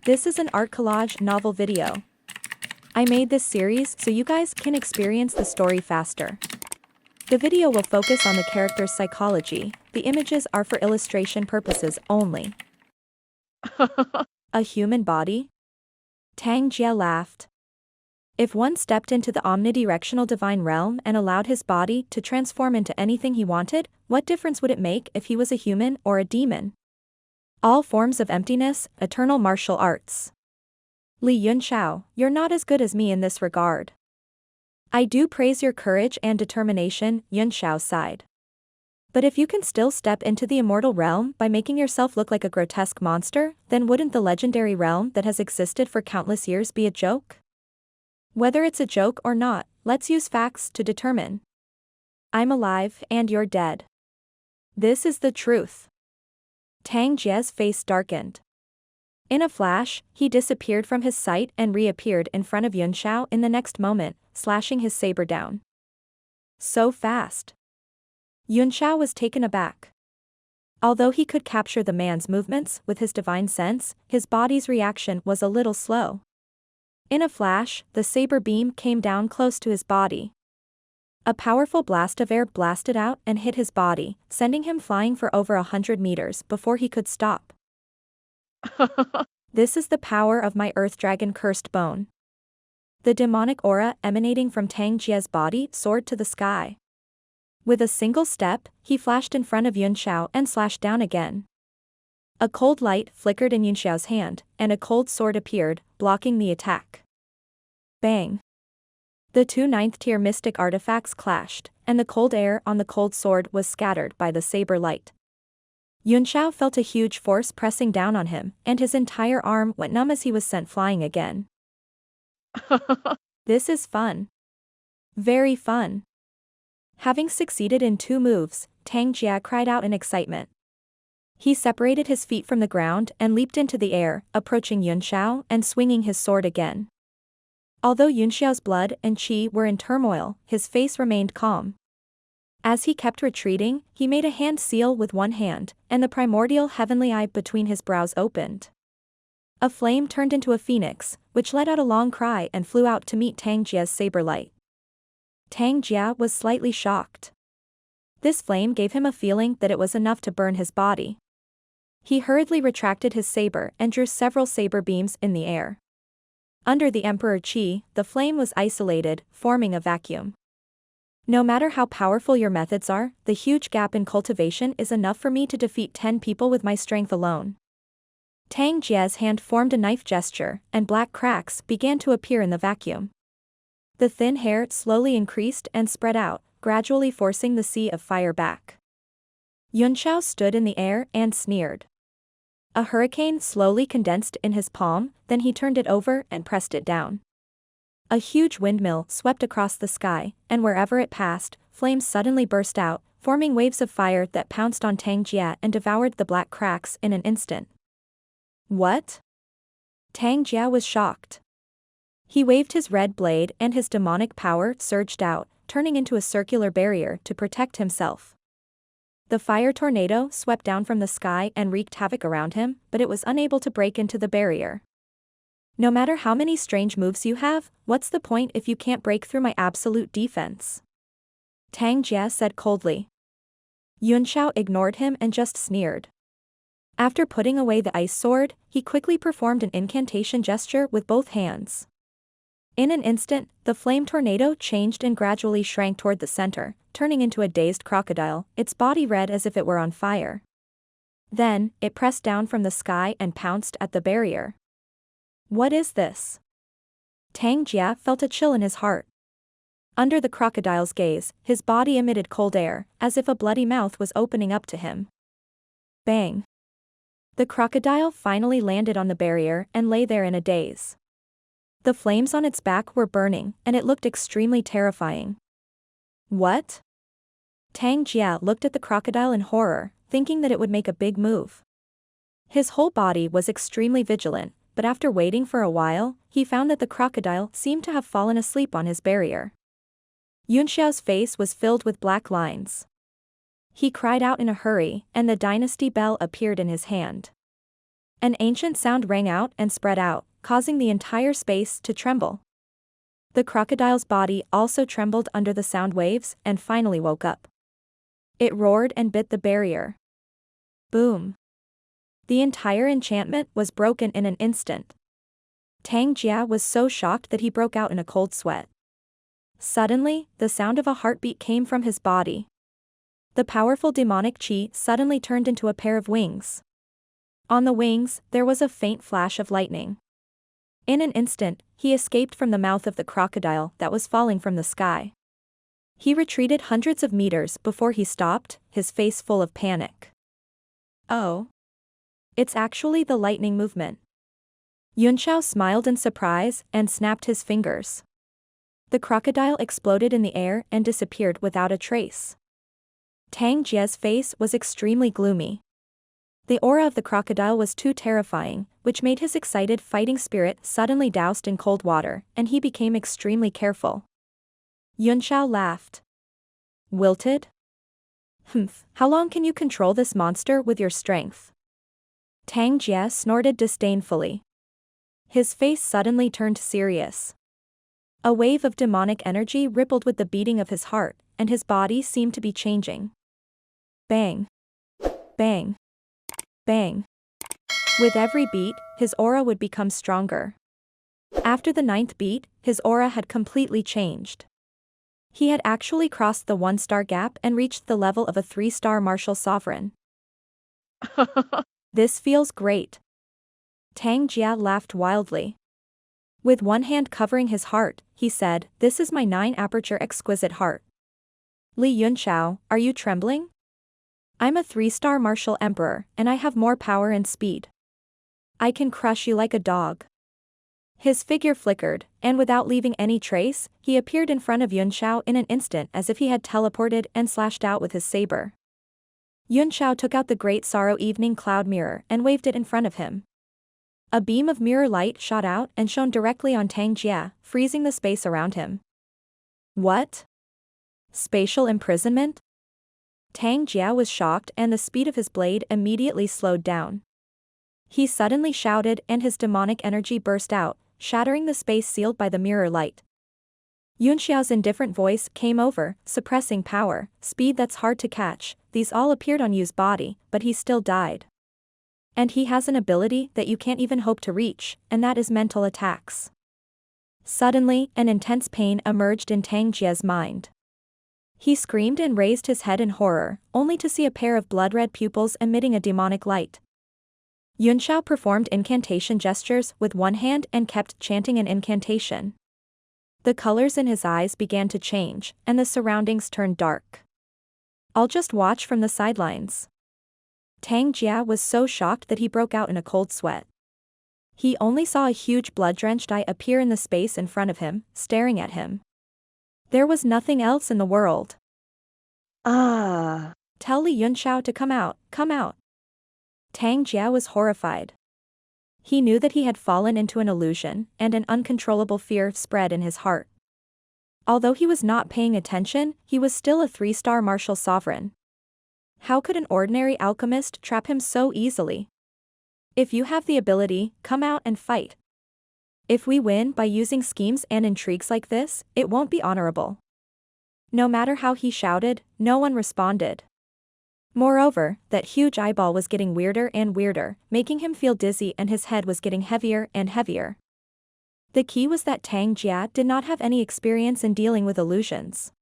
This is an art collage novel video. I made this series so you guys can experience the story faster. The video will focus on the character's psychology, the images are for illustration purposes only. A human body? Tang Jia laughed. If one stepped into the omnidirectional divine realm and allowed his body to transform into anything he wanted, what difference would it make if he was a human or a demon? All forms of emptiness, eternal martial arts. Li Yunxiao, you're not as good as me in this regard. I do praise your courage and determination, Yunxiao sighed. But if you can still step into the immortal realm by making yourself look like a grotesque monster, then wouldn't the legendary realm that has existed for countless years be a joke? Whether it's a joke or not, let's use facts to determine. I'm alive and you're dead. This is the truth. Tang Jia's face darkened. In a flash, he disappeared from his sight and reappeared in front of Yunxiao in the next moment, slashing his saber down. So fast. Yunxiao was taken aback. Although he could capture the man's movements with his divine sense, his body's reaction was a little slow. In a flash, the saber beam came down close to his body. A powerful blast of air blasted out and hit his body, sending him flying for over 100 meters before he could stop. This is the power of my earth dragon cursed bone. The demonic aura emanating from Tang Jia's body soared to the sky. With a single step, he flashed in front of Yunxiao and slashed down again. A cold light flickered in Yunxiao's hand, and a cold sword appeared, blocking the attack. Bang! The two ninth-tier mystic artifacts clashed, and the cold air on the cold sword was scattered by the saber light. Yunxiao felt a huge force pressing down on him, and his entire arm went numb as he was sent flying again. This is fun. Very fun. Having succeeded in 2 moves, Tang Jia cried out in excitement. He separated his feet from the ground and leaped into the air, approaching Yunxiao and swinging his sword again. Although Yunxiao's blood and qi were in turmoil, his face remained calm. As he kept retreating, he made a hand seal with one hand, and the primordial heavenly eye between his brows opened. A flame turned into a phoenix, which let out a long cry and flew out to meet Tang Jia's saber light. Tang Jia was slightly shocked. This flame gave him a feeling that it was enough to burn his body. He hurriedly retracted his saber and drew several saber beams in the air. Under the Emperor Qi, the flame was isolated, forming a vacuum. No matter how powerful your methods are, the huge gap in cultivation is enough for me to defeat 10 people with my strength alone. Tang Jia's hand formed a knife gesture, and black cracks began to appear in the vacuum. The thin hair slowly increased and spread out, gradually forcing the sea of fire back. Yunxiao stood in the air and sneered. A hurricane slowly condensed in his palm, then he turned it over and pressed it down. A huge windmill swept across the sky, and wherever it passed, flames suddenly burst out, forming waves of fire that pounced on Tang Jia and devoured the black cracks in an instant. What? Tang Jia was shocked. He waved his red blade and his demonic power surged out, turning into a circular barrier to protect himself. The fire tornado swept down from the sky and wreaked havoc around him, but it was unable to break into the barrier. No matter how many strange moves you have, what's the point if you can't break through my absolute defense? Tang Jia said coldly. Yunxiao ignored him and just sneered. After putting away the ice sword, he quickly performed an incantation gesture with both hands. In an instant, the flame tornado changed and gradually shrank toward the center, turning into a dazed crocodile, its body red as if it were on fire. Then, it pressed down from the sky and pounced at the barrier. What is this? Tang Jia felt a chill in his heart. Under the crocodile's gaze, his body emitted cold air, as if a bloody mouth was opening up to him. Bang! The crocodile finally landed on the barrier and lay there in a daze. The flames on its back were burning, and it looked extremely terrifying. What? Tang Jia looked at the crocodile in horror, thinking that it would make a big move. His whole body was extremely vigilant, but after waiting for a while, he found that the crocodile seemed to have fallen asleep on his barrier. Yunxiao's face was filled with black lines. He cried out in a hurry, and the dynasty bell appeared in his hand. An ancient sound rang out and spread out, causing the entire space to tremble. The crocodile's body also trembled under the sound waves and finally woke up. It roared and bit the barrier. Boom. The entire enchantment was broken in an instant. Tang Jia was so shocked that he broke out in a cold sweat. Suddenly, the sound of a heartbeat came from his body. The powerful demonic chi suddenly turned into a pair of wings. On the wings, there was a faint flash of lightning. In an instant, he escaped from the mouth of the crocodile that was falling from the sky. He retreated hundreds of meters before he stopped, his face full of panic. Oh. It's actually the lightning movement. Yunxiao smiled in surprise and snapped his fingers. The crocodile exploded in the air and disappeared without a trace. Tang Jia's face was extremely gloomy. The aura of the crocodile was too terrifying, which made his excited fighting spirit suddenly doused in cold water, and he became extremely careful. Yunxiao laughed. Wilted? Humph, how long can you control this monster with your strength? Tang Jia snorted disdainfully. His face suddenly turned serious. A wave of demonic energy rippled with the beating of his heart, and his body seemed to be changing. Bang. Bang. Bang. With every beat, his aura would become stronger. After the 9th beat, his aura had completely changed. He had actually crossed the 1-star gap and reached the level of a 3-star martial sovereign. This feels great. Tang Jia laughed wildly. With one hand covering his heart, he said, "This is my 9-aperture exquisite heart." Li Yunxiao, are you trembling? I'm a 3-star martial emperor, and I have more power and speed. I can crush you like a dog. His figure flickered, and without leaving any trace, he appeared in front of Yunxiao in an instant as if he had teleported and slashed out with his saber. Yunxiao took out the Great Sorrow Evening Cloud Mirror and waved it in front of him. A beam of mirror light shot out and shone directly on Tang Jia, freezing the space around him. What? Spatial imprisonment? Tang Jia was shocked and the speed of his blade immediately slowed down. He suddenly shouted and his demonic energy burst out, shattering the space sealed by the mirror light. Yunxiao's indifferent voice came over, suppressing power, speed that's hard to catch. These all appeared on Yu's body, but he still died. And he has an ability that you can't even hope to reach, and that is mental attacks. Suddenly, an intense pain emerged in Tang Jia's mind. He screamed and raised his head in horror, only to see a pair of blood-red pupils emitting a demonic light. Yunxiao performed incantation gestures with one hand and kept chanting an incantation. The colors in his eyes began to change, and the surroundings turned dark. I'll just watch from the sidelines. Tang Jia was so shocked that he broke out in a cold sweat. He only saw a huge blood-drenched eye appear in the space in front of him, staring at him. There was nothing else in the world. Ah! Tell Li Yunxiao to come out, come out. Tang Jia was horrified. He knew that he had fallen into an illusion, and an uncontrollable fear spread in his heart. Although he was not paying attention, he was still a 3-star martial sovereign. How could an ordinary alchemist trap him so easily? If you have the ability, come out and fight. If we win by using schemes and intrigues like this, it won't be honorable. No matter how he shouted, no one responded. Moreover, that huge eyeball was getting weirder and weirder, making him feel dizzy and his head was getting heavier and heavier. The key was that Tang Jia did not have any experience in dealing with illusions.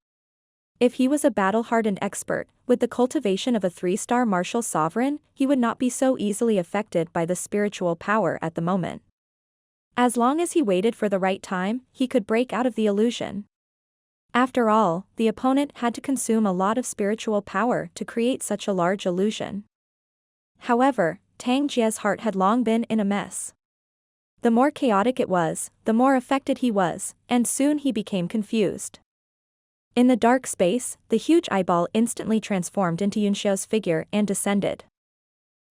If he was a battle-hardened expert, with the cultivation of a 3-star martial sovereign, he would not be so easily affected by the spiritual power at the moment. As long as he waited for the right time, he could break out of the illusion. After all, the opponent had to consume a lot of spiritual power to create such a large illusion. However, Tang Jia's heart had long been in a mess. The more chaotic it was, the more affected he was, and soon he became confused. In the dark space, the huge eyeball instantly transformed into Yunxiao's figure and descended.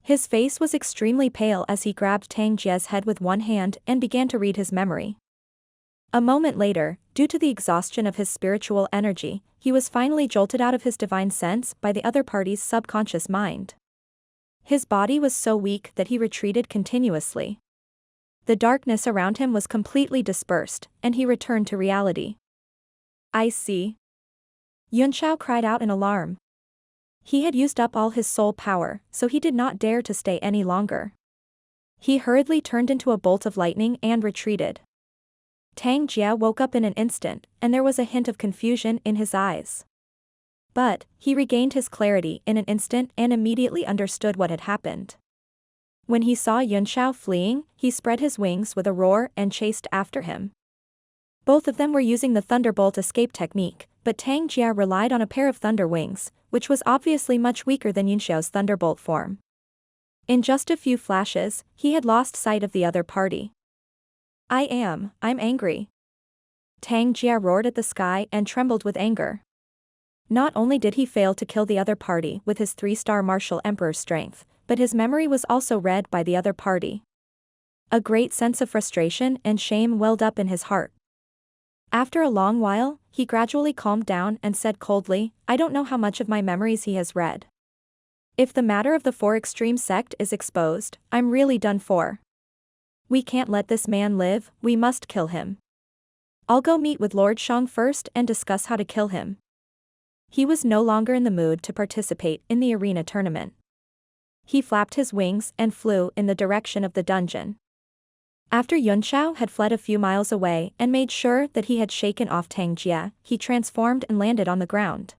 His face was extremely pale as he grabbed Tang Jia's head with one hand and began to read his memory. A moment later, due to the exhaustion of his spiritual energy, he was finally jolted out of his divine sense by the other party's subconscious mind. His body was so weak that he retreated continuously. The darkness around him was completely dispersed, and he returned to reality. I see. Yunxiao cried out in alarm. He had used up all his soul power, so he did not dare to stay any longer. He hurriedly turned into a bolt of lightning and retreated. Tang Jia woke up in an instant, and there was a hint of confusion in his eyes. But, he regained his clarity in an instant and immediately understood what had happened. When he saw Yunxiao fleeing, he spread his wings with a roar and chased after him. Both of them were using the thunderbolt escape technique, but Tang Jia relied on a pair of thunder wings, which was obviously much weaker than Yunxiao's thunderbolt form. In just a few flashes, he had lost sight of the other party. I'm angry. Tang Jia roared at the sky and trembled with anger. Not only did he fail to kill the other party with his 3-star martial emperor strength, but his memory was also read by the other party. A great sense of frustration and shame welled up in his heart. After a long while, he gradually calmed down and said coldly, I don't know how much of my memories he has read. If the matter of the 4 extreme sect is exposed, I'm really done for. We can't let this man live, we must kill him. I'll go meet with Lord Sheng first and discuss how to kill him. He was no longer in the mood to participate in the arena tournament. He flapped his wings and flew in the direction of the dungeon. After Yunxiao had fled a few miles away and made sure that he had shaken off Tang Jia, he transformed and landed on the ground.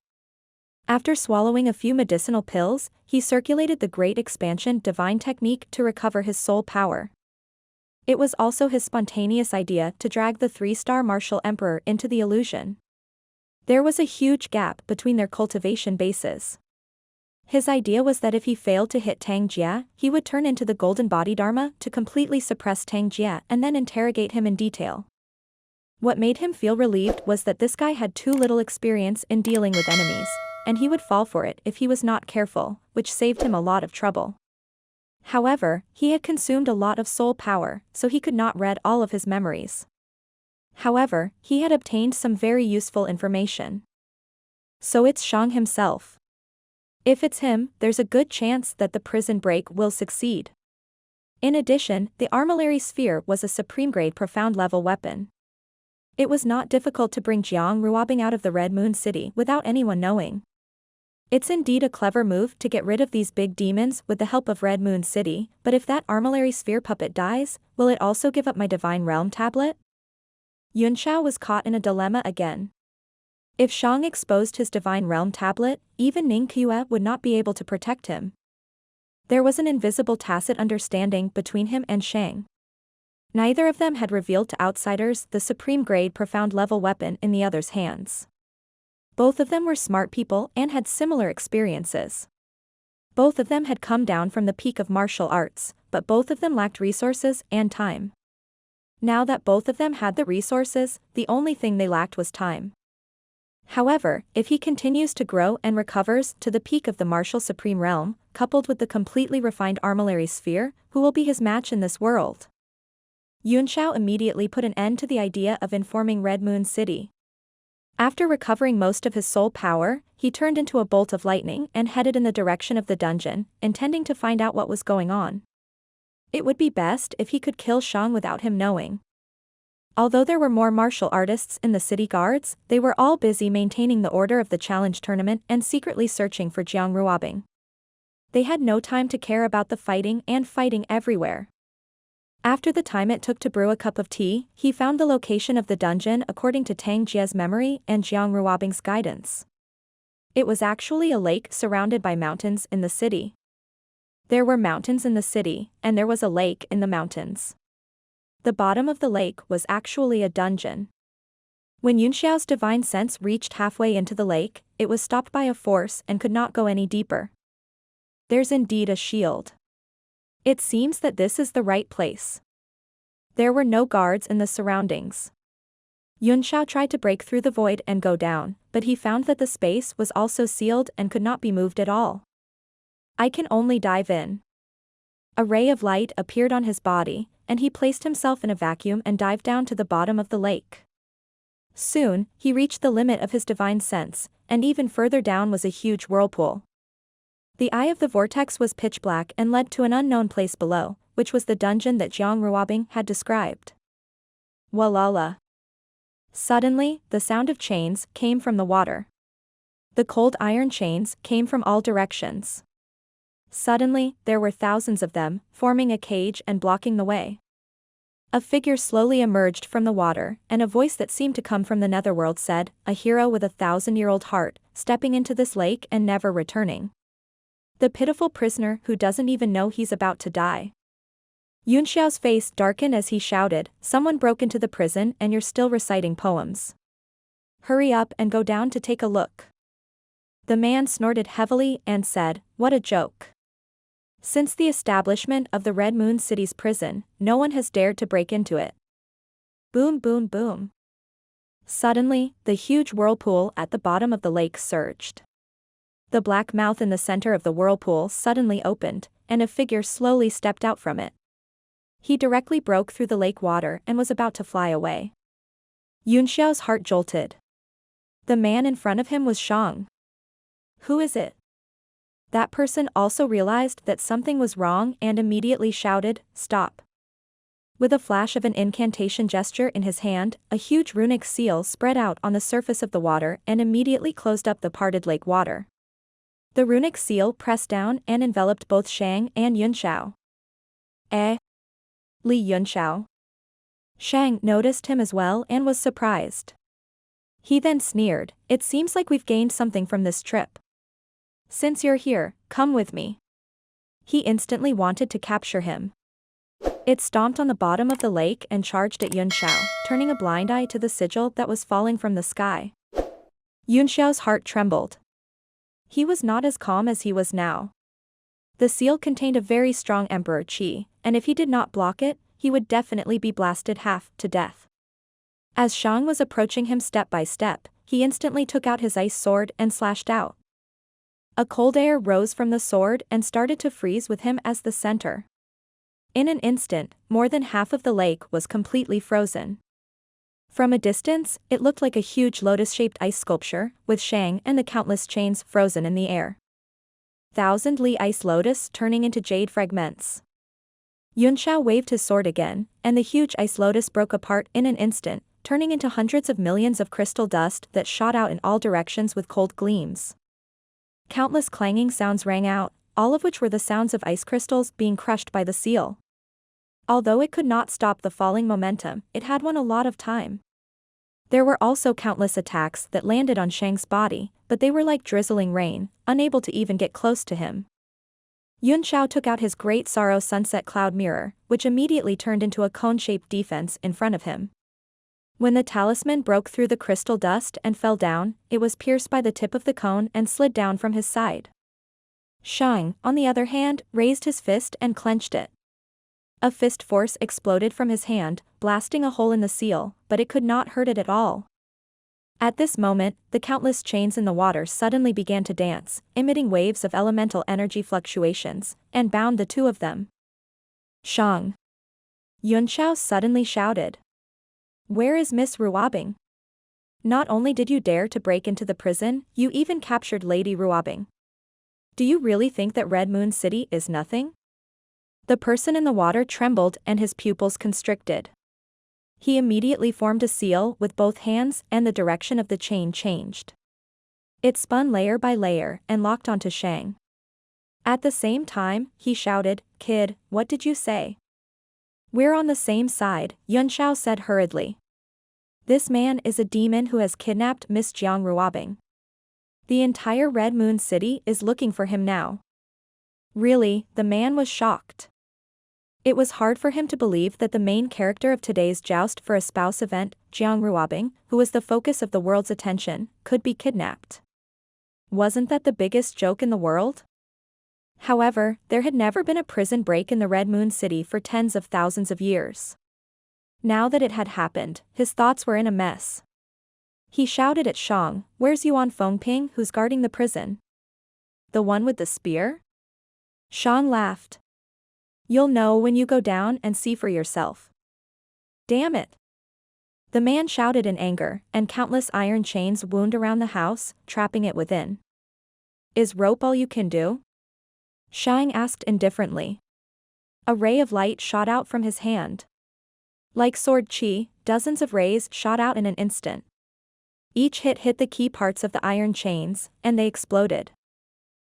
After swallowing a few medicinal pills, he circulated the Great Expansion Divine Technique to recover his soul power. It was also his spontaneous idea to drag the 3-star martial emperor into the illusion. There was a huge gap between their cultivation bases. His idea was that if he failed to hit Tang Jia, he would turn into the Golden Body Dharma to completely suppress Tang Jia and then interrogate him in detail. What made him feel relieved was that this guy had too little experience in dealing with enemies, and he would fall for it if he was not careful, which saved him a lot of trouble. However, he had consumed a lot of soul power, so he could not read all of his memories. However, he had obtained some very useful information. So it's Sheng himself. If it's him, there's a good chance that the prison break will succeed. In addition, the armillary sphere was a supreme-grade profound-level weapon. It was not difficult to bring Jiang Ruobing out of the Red Moon City without anyone knowing. It's indeed a clever move to get rid of these big demons with the help of Red Moon City, but if that armillary sphere puppet dies, will it also give up my Divine Realm tablet? Yunxiao was caught in a dilemma again. If Sheng exposed his Divine Realm tablet, even Ning Qiue would not be able to protect him. There was an invisible tacit understanding between him and Sheng. Neither of them had revealed to outsiders the supreme-grade profound-level weapon in the other's hands. Both of them were smart people and had similar experiences. Both of them had come down from the peak of martial arts, but both of them lacked resources and time. Now that both of them had the resources, the only thing they lacked was time. However, if he continues to grow and recovers to the peak of the martial supreme realm, coupled with the completely refined armillary sphere, who will be his match in this world? Yunxiao immediately put an end to the idea of informing Red Moon City. After recovering most of his soul power, he turned into a bolt of lightning and headed in the direction of the dungeon, intending to find out what was going on. It would be best if he could kill Sheng without him knowing. Although there were more martial artists in the city guards, they were all busy maintaining the order of the challenge tournament and secretly searching for Jiang Ruobing. They had no time to care about the fighting and fighting everywhere. After the time it took to brew a cup of tea, he found the location of the dungeon according to Tang Jia's memory and Jiang Ruobing's guidance. It was actually a lake surrounded by mountains in the city. There were mountains in the city, and there was a lake in the mountains. The bottom of the lake was actually a dungeon. When Yunxiao's divine sense reached halfway into the lake, it was stopped by a force and could not go any deeper. There's indeed a shield. It seems that this is the right place. There were no guards in the surroundings. Yunxiao tried to break through the void and go down, but he found that the space was also sealed and could not be moved at all. I can only dive in. A ray of light appeared on his body, and he placed himself in a vacuum and dived down to the bottom of the lake. Soon, he reached the limit of his divine sense, and even further down was a huge whirlpool. The eye of the vortex was pitch black and led to an unknown place below, which was the dungeon that Jiang Ruobing had described. Walala. Suddenly, the sound of chains came from the water. The cold iron chains came from all directions. Suddenly, there were thousands of them, forming a cage and blocking the way. A figure slowly emerged from the water, and a voice that seemed to come from the netherworld said, "A hero with a 1,000-year-old heart, stepping into this lake and never returning. The pitiful prisoner who doesn't even know he's about to die." Yunxiao's face darkened as he shouted, "Someone broke into the prison and you're still reciting poems. Hurry up and go down to take a look." The man snorted heavily and said, "What a joke. Since the establishment of the Red Moon City's prison, no one has dared to break into it." Boom boom boom. Suddenly, the huge whirlpool at the bottom of the lake surged. The black mouth in the center of the whirlpool suddenly opened, and a figure slowly stepped out from it. He directly broke through the lake water and was about to fly away. Yunxiao's heart jolted. The man in front of him was Sheng. Who is it? That person also realized that something was wrong and immediately shouted, "Stop." With a flash of an incantation gesture in his hand, a huge runic seal spread out on the surface of the water and immediately closed up the parted lake water. The runic seal pressed down and enveloped both Sheng and Yunxiao. Li Yunxiao. Sheng noticed him as well and was surprised. He then sneered, "It seems like we've gained something from this trip. Since you're here, come with me." He instantly wanted to capture him. It stomped on the bottom of the lake and charged at Yunxiao, turning a blind eye to the sigil that was falling from the sky. Yunxiao's heart trembled. He was not as calm as he was now. The seal contained a very strong emperor qi, and if he did not block it, he would definitely be blasted half to death. As Sheng was approaching him step by step, he instantly took out his ice sword and slashed out. A cold air rose from the sword and started to freeze with him as the center. In an instant, more than half of the lake was completely frozen. From a distance, it looked like a huge lotus-shaped ice sculpture, with Sheng and the countless chains frozen in the air. 1,000 Li ice lotus turning into jade fragments. Yunxiao waved his sword again, and the huge ice lotus broke apart in an instant, turning into hundreds of millions of crystal dust that shot out in all directions with cold gleams. Countless clanging sounds rang out, all of which were the sounds of ice crystals being crushed by the seal. Although it could not stop the falling momentum, it had won a lot of time. There were also countless attacks that landed on Sheng's body, but they were like drizzling rain, unable to even get close to him. Yunxiao took out his Great Sorrow Sunset Cloud Mirror, which immediately turned into a cone-shaped defense in front of him. When the talisman broke through the crystal dust and fell down, it was pierced by the tip of the cone and slid down from his side. Sheng, on the other hand, raised his fist and clenched it. A fist force exploded from his hand, blasting a hole in the seal, but it could not hurt it at all. At this moment, the countless chains in the water suddenly began to dance, emitting waves of elemental energy fluctuations, and bound the two of them. Sheng! Yunxiao suddenly shouted. "Where is Miss Ruobing? Not only did you dare to break into the prison, you even captured Lady Ruobing. Do you really think that Red Moon City is nothing?" The person in the water trembled and his pupils constricted. He immediately formed a seal with both hands and the direction of the chain changed. It spun layer by layer and locked onto Sheng. At the same time, he shouted, "Kid, what did you say?" "We're on the same side," Yunxiao said hurriedly. "This man is a demon who has kidnapped Miss Jiang Ruobing. The entire Red Moon City is looking for him now." Really, the man was shocked. It was hard for him to believe that the main character of today's Joust for a Spouse event, Jiang Ruobing, who was the focus of the world's attention, could be kidnapped. Wasn't that the biggest joke in the world? However, there had never been a prison break in the Red Moon City for tens of thousands of years. Now that it had happened, his thoughts were in a mess. He shouted at Sheng, "Where's Yuan Fengping who's guarding the prison? The one with the spear?" Sheng laughed. "You'll know when you go down and see for yourself." "Damn it!" The man shouted in anger, and countless iron chains wound around the house, trapping it within. "Is rope all you can do?" Sheng asked indifferently. A ray of light shot out from his hand. Like sword chi, dozens of rays shot out in an instant. Each hit the key parts of the iron chains, and they exploded.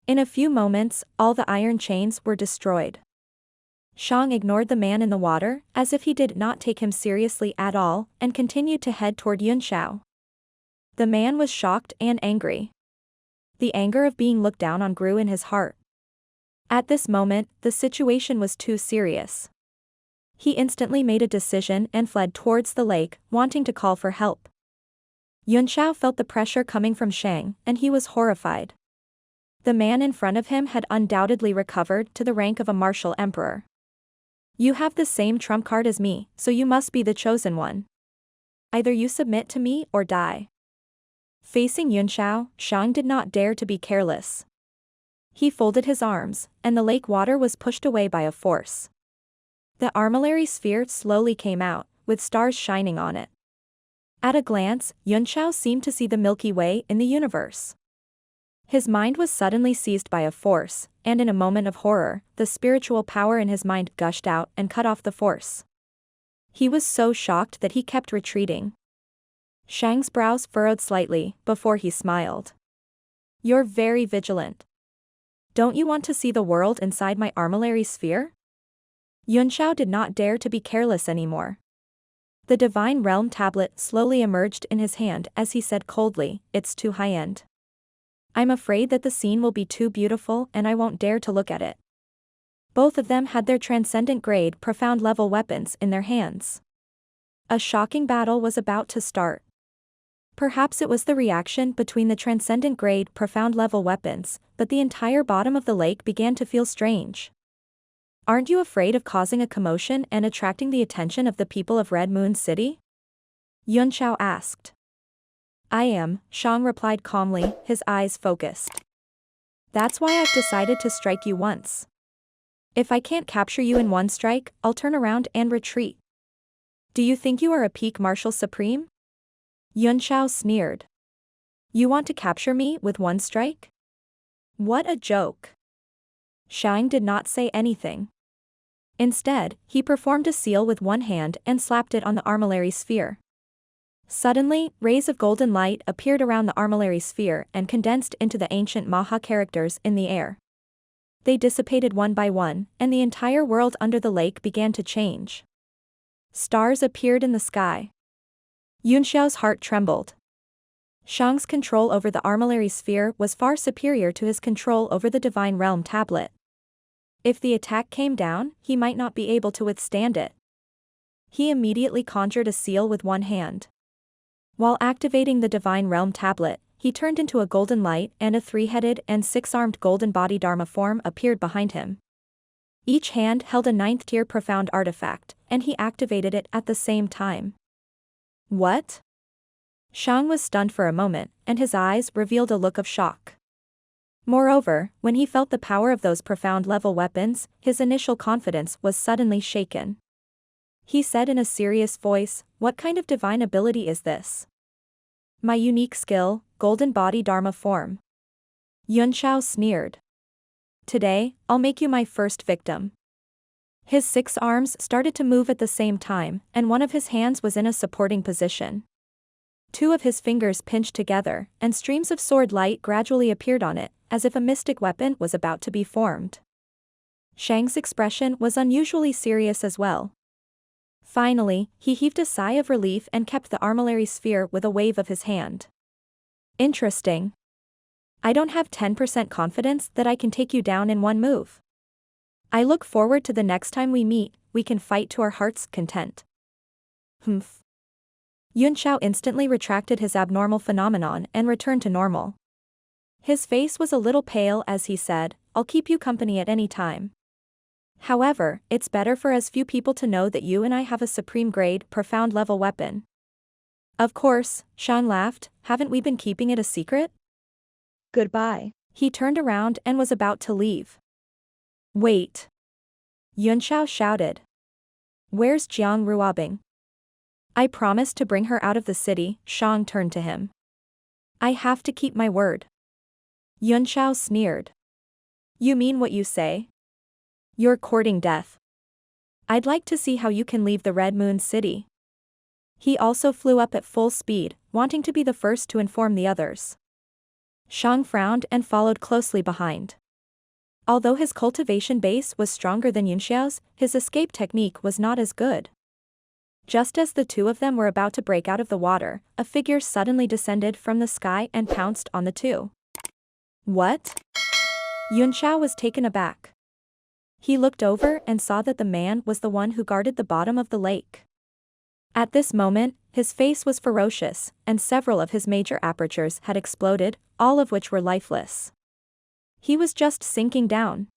In a few moments, all the iron chains were destroyed. Sheng ignored the man in the water, as if he did not take him seriously at all, and continued to head toward Yunxiao. The man was shocked and angry. The anger of being looked down on grew in his heart. At this moment, the situation was too serious. He instantly made a decision and fled towards the lake, wanting to call for help. Yunxiao felt the pressure coming from Sheng, and he was horrified. The man in front of him had undoubtedly recovered to the rank of a martial emperor. You have the same trump card as me, so you must be the chosen one. Either you submit to me or die. Facing Yunxiao, Sheng did not dare to be careless. He folded his arms, and the lake water was pushed away by a force. The armillary sphere slowly came out, with stars shining on it. At a glance, Yunxiao seemed to see the Milky Way in the universe. His mind was suddenly seized by a force, and in a moment of horror, the spiritual power in his mind gushed out and cut off the force. He was so shocked that he kept retreating. Sheng's brows furrowed slightly, before he smiled. You're very vigilant. Don't you want to see the world inside my armillary sphere? Yunxiao did not dare to be careless anymore. The Divine Realm tablet slowly emerged in his hand as he said coldly, it's too high-end. I'm afraid that the scene will be too beautiful and I won't dare to look at it. Both of them had their transcendent grade profound level weapons in their hands. A shocking battle was about to start. Perhaps it was the reaction between the transcendent grade profound level weapons, but the entire bottom of the lake began to feel strange. Aren't you afraid of causing a commotion and attracting the attention of the people of Red Moon City? Yunxiao asked. I am, Sheng replied calmly, his eyes focused. That's why I've decided to strike you once. If I can't capture you in one strike, I'll turn around and retreat. Do you think you are a peak martial supreme? Yunxiao sneered. You want to capture me with one strike? What a joke. Sheng did not say anything. Instead, he performed a seal with one hand and slapped it on the armillary sphere. Suddenly, rays of golden light appeared around the armillary sphere and condensed into the ancient manhwa characters in the air. They dissipated one by one, and the entire world under the lake began to change. Stars appeared in the sky. Yunxiao's heart trembled. Shang's control over the armillary sphere was far superior to his control over the Divine Realm tablet. If the attack came down, he might not be able to withstand it. He immediately conjured a seal with one hand. While activating the Divine Realm tablet, he turned into a golden light and a three-headed and six-armed golden body Dharma form appeared behind him. Each hand held a ninth-tier profound artifact, and he activated it at the same time. What? Sheng was stunned for a moment, and his eyes revealed a look of shock. Moreover, when he felt the power of those profound level weapons, his initial confidence was suddenly shaken. He said in a serious voice, what kind of divine ability is this? My unique skill, golden body Dharma form. Yunxiao sneered. Today, I'll make you my first victim. His 6 arms started to move at the same time, and one of his hands was in a supporting position. 2 of his fingers pinched together, and streams of sword light gradually appeared on it, as if a mystic weapon was about to be formed. Sheng's expression was unusually serious as well. Finally, he heaved a sigh of relief and kept the armillary sphere with a wave of his hand. Interesting. I don't have 10% confidence that I can take you down in one move. I look forward to the next time we meet, we can fight to our heart's content. Humph. Yunxiao instantly retracted his abnormal phenomenon and returned to normal. His face was a little pale as he said, I'll keep you company at any time. However, it's better for as few people to know that you and I have a supreme grade, profound level weapon. Of course, Sheng laughed, haven't we been keeping it a secret? Goodbye. He turned around and was about to leave. Wait. Yunxiao shouted. Where's Jiang Ruobing? I promised to bring her out of the city. Sheng turned to him. I have to keep my word. Yunxiao sneered. You mean what you say? You're courting death. I'd like to see how you can leave the Red Moon City. He also flew up at full speed, wanting to be the first to inform the others. Sheng frowned and followed closely behind. Although his cultivation base was stronger than Yunxiao's, his escape technique was not as good. Just as the two of them were about to break out of the water, a figure suddenly descended from the sky and pounced on the two. What? Yunxiao was taken aback. He looked over and saw that the man was the one who guarded the bottom of the lake. At this moment, his face was ferocious, and several of his major apertures had exploded, all of which were lifeless. He was just sinking down.